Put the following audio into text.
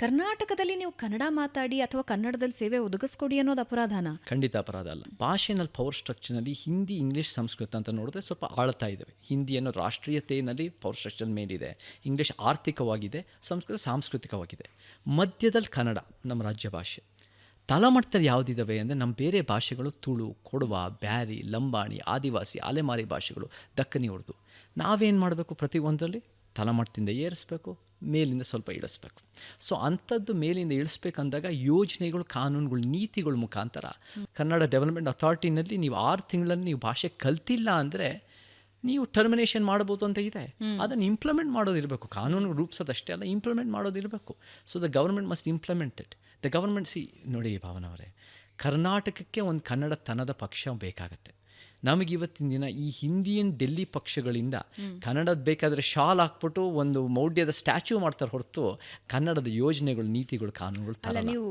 ಕರ್ನಾಟಕದಲ್ಲಿ ನೀವು ಕನ್ನಡ ಮಾತಾಡಿ ಅಥವಾ ಕನ್ನಡದಲ್ಲಿ ಸೇವೆ ಒದಗಿಸ್ಕೊಡಿ ಅನ್ನೋದು ಅಪರಾಧನ? ಖಂಡಿತ ಅಪರಾಧ ಅಲ್ಲ. ಭಾಷೆನಲ್ಲಿ ಪವರ್ ಸ್ಟ್ರಕ್ಚರ್ನಲ್ಲಿ ಹಿಂದಿ, ಇಂಗ್ಲೀಷ್, ಸಂಸ್ಕೃತ ಅಂತ ನೋಡಿದ್ರೆ ಸ್ವಲ್ಪ ಆಳ್ತಾ ಇದ್ದಾವೆ. ಹಿಂದಿ ಅನ್ನೋ ರಾಷ್ಟ್ರೀಯತೆಯಲ್ಲಿ ಪವರ್ ಸ್ಟ್ರಕ್ಚರ್ ಮೇಲಿದೆ, ಇಂಗ್ಲೀಷ್ ಆರ್ಥಿಕವಾಗಿದೆ, ಸಂಸ್ಕೃತ ಸಾಂಸ್ಕೃತಿಕವಾಗಿದೆ. ಮಧ್ಯದಲ್ಲಿ ಕನ್ನಡ ನಮ್ಮ ರಾಜ್ಯ ಭಾಷೆ. ತಳಮಟ್ಟದಲ್ಲಿ ಯಾವುದಿದ್ದಾವೆ ಅಂದರೆ ನಮ್ಮ ಬೇರೆ ಭಾಷೆಗಳು ತುಳು, ಕೊಡವ, ಬ್ಯಾರಿ, ಲಂಬಾಣಿ, ಆದಿವಾಸಿ, ಅಲೆಮಾರಿ ಭಾಷೆಗಳು, ದಕ್ಕನಿ ಉರ್ದು. ನಾವೇನು ಮಾಡಬೇಕು? ಪ್ರತಿಯೊಂದರಲ್ಲಿ ತಳಮಟ್ಟದಿಂದ ಏರಿಸ್ಬೇಕು, ಮೇಲಿಂದ ಸ್ವಲ್ಪ ಇಳಿಸ್ಬೇಕು. ಸೊ ಅಂಥದ್ದು ಮೇಲಿಂದ ಇಳಿಸ್ಬೇಕಂದಾಗ ಯೋಜನೆಗಳು, ಕಾನೂನುಗಳು, ನೀತಿಗಳ ಮುಖಾಂತರ ಕನ್ನಡ ಡೆವಲಪ್ಮೆಂಟ್ ಅಥಾರಿಟಿನಲ್ಲಿ ನೀವು 6 ತಿಂಗಳಲ್ಲಿ ನೀವು ಭಾಷೆ ಕಲ್ತಿಲ್ಲ ಅಂದರೆ ನೀವು ಟರ್ಮಿನೇಷನ್ ಮಾಡ್ಬೋದು ಅಂತ ಇದೆ. ಅದನ್ನು ಇಂಪ್ಲಿಮೆಂಟ್ ಮಾಡೋದಿರಬೇಕು. ಕಾನೂನು ರೂಪಿಸೋದಷ್ಟೇ ಅಲ್ಲ, ಇಂಪ್ಲಿಮೆಂಟ್ ಮಾಡೋದಿರಬೇಕು. So the government must implement it. The government ನೋಡಿ ಭಾವನವರೇ, ಕರ್ನಾಟಕಕ್ಕೆ ಒಂದು ಕನ್ನಡತನದ ಪಕ್ಷ ಬೇಕಾಗತ್ತೆ. ನಮಗಿವತ್ತಿನ ದಿನ ಈ ಹಿಂದಿಯನ್ ಡೆಲ್ಲಿ ಪಕ್ಷಗಳಿಂದ ಕನ್ನಡದ ಬೇಕಾದರೆ ಶಾಲ್ ಹಾಕ್ಬಿಟ್ಟು ಒಂದು ಮೌಢ್ಯದ ಸ್ಟ್ಯಾಚ್ಯೂ ಮಾಡ್ತಾರೆ ಹೊರತು ಕನ್ನಡದ ಯೋಜನೆಗಳು, ನೀತಿಗಳು, ಕಾನೂನುಗಳು ತರಲ್ಲ.